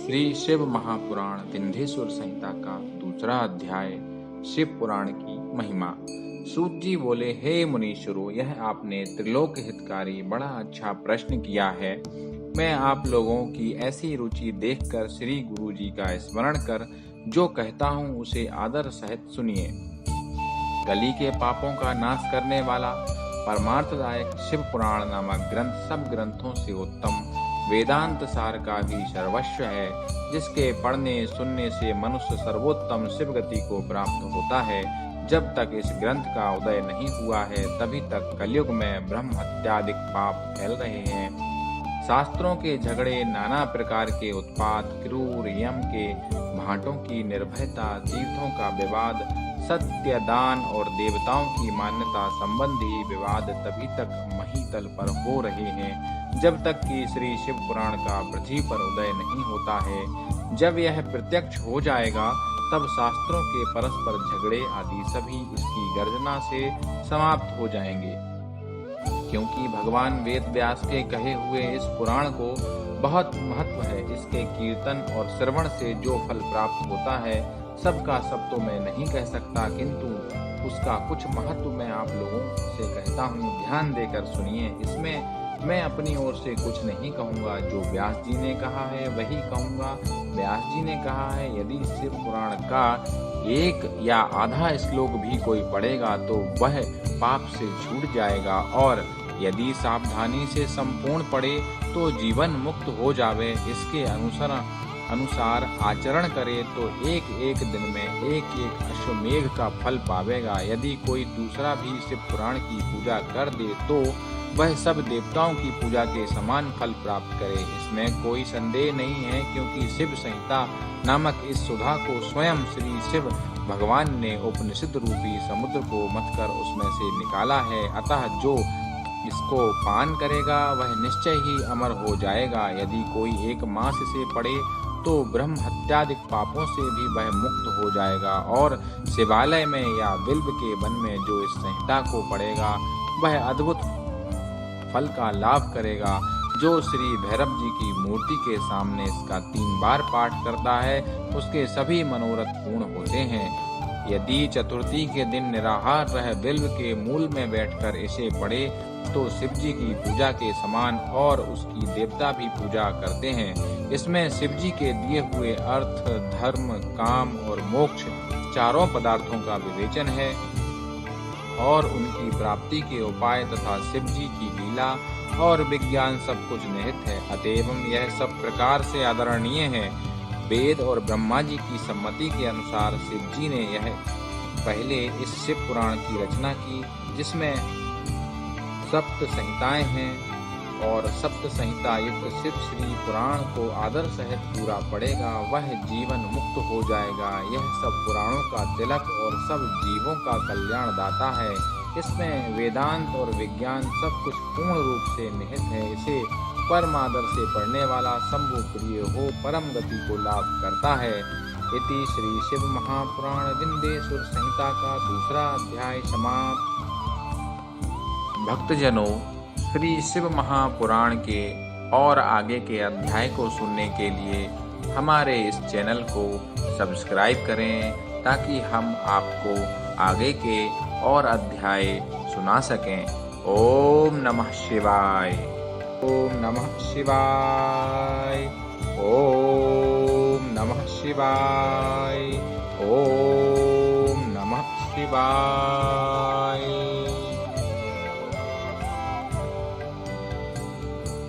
श्री शिव महापुराण विंध्येश्वर संहिता का दूसरा अध्याय शिव पुराण की महिमा। सूत जी बोले, हे मुनीश्वरों, यह आपने त्रिलोक हितकारी बड़ा अच्छा प्रश्न किया है। मैं आप लोगों की ऐसी रुचि देखकर श्री गुरु जी का स्मरण कर जो कहता हूँ उसे आदर सहित सुनिए। कली के पापों का नाश करने वाला परमार्थदायक शिव पुराण नामक ग्रंथ सब ग्रंथों से उत्तम वेदांत सार का भी सर्वस्व है, जिसके पढ़ने सुनने से मनुष्य सर्वोत्तम शिव गति को प्राप्त होता है। जब तक इस ग्रंथ का उदय नहीं हुआ है तभी तक कलयुग में ब्रह्म हत्यादिक पाप फैल रहे हैं। शास्त्रों के झगड़े, नाना प्रकार के उत्पात, क्रूर यम के भाटों की निर्भयता, तीर्थों का विवाद, सत्य दान और देवताओं की मान्यता संबंधी विवाद तभी तक महीतल पर हो रहे हैं जब तक कि श्री शिव पुराण का पृथ्वी पर उदय नहीं होता है। जब यह प्रत्यक्ष हो जाएगा तब शास्त्रों के परस्पर झगड़े आदि सभी इसकी गर्जना से समाप्त हो जाएंगे, क्योंकि भगवान वेद व्यास के कहे हुए इस पुराण को बहुत महत्व है। इसके कीर्तन और श्रवण से जो फल प्राप्त होता है सबका सब तो मैं नहीं कह सकता, किंतु उसका कुछ महत्व मैं आप लोगों से कहता हूँ। ध्यान देकर सुनिए। इसमें मैं अपनी ओर से कुछ नहीं कहूँगा, जो व्यास जी ने कहा है वही कहूँगा। व्यास जी ने कहा है, यदि शिव पुराण का एक या आधा श्लोक भी कोई पढ़ेगा तो वह पाप से छूट जाएगा, और यदि सावधानी से संपूर्ण पढ़े तो जीवन मुक्त हो जावे। इसके अनुसार आचरण करे तो एक एक दिन में एक एक अश्वमेघ का फल पावेगा। यदि कोई दूसरा भी शिव पुराण की पूजा कर दे तो वह सब देवताओं की पूजा के समान फल प्राप्त करे। इसमें कोई संदेह नहीं है, क्योंकि शिव संहिता नामक इस सुधा को स्वयं श्री शिव भगवान ने उपनिषद रूपी समुद्र को मथकर उसमें से निकाला है। अतः जो इसको पान करेगा वह निश्चय ही अमर हो जाएगा। यदि कोई एक मास से पढ़े तो ब्रह्म हत्यादिक पापों से भी वह मुक्त हो जाएगा, और शिवालय में या बिल्व के वन में जो इस संहिता को पढ़ेगा वह अद्भुत फल का लाभ करेगा। जो श्री भैरव जी की मूर्ति के सामने इसका 3 बार पाठ करता है उसके सभी मनोरथ पूर्ण होते हैं। यदि चतुर्थी के दिन निराहार रह बिल्व के मूल में बैठकर इसे पढ़े तो शिव जी की पूजा के समान और उसकी देवता भी पूजा करते हैं। इसमें शिव जी के दिए हुए अर्थ, धर्म, काम और मोक्ष चारों पदार्थों का विवेचन है और उनकी प्राप्ति के उपाय तथा शिव जी की लीला और विज्ञान सब कुछ निहित है। अतएव यह सब प्रकार से आदरणीय है। वेद और ब्रह्मा जी की सम्मति के अनुसार शिव जी ने यह पहले इस शिव पुराण की रचना की, जिसमें सप्त संहिताएं हैं, और सप्त संहिता युक्त शिव श्री पुराण को आदर सहित पूरा पढ़ेगा वह जीवन मुक्त हो जाएगा। यह सब पुराणों का तिलक और सब जीवों का कल्याण दाता है। इसमें वेदांत और विज्ञान सब कुछ पूर्ण रूप से निहित है। इसे परमादर से पढ़ने वाला शंभु प्रिय हो परम गति को लाभ करता है। इति श्री शिव महापुराण विंध्येश्वर संहिता का दूसरा अध्याय समाप्त। भक्तजनों, श्री शिव महापुराण के और आगे के अध्याय को सुनने के लिए हमारे इस चैनल को सब्सक्राइब करें, ताकि हम आपको आगे के और अध्याय सुना सकें। ओम नमः शिवाय। ओम नमः शिवाय। ओम नमः शिवाय। ओम नमः शिवाय।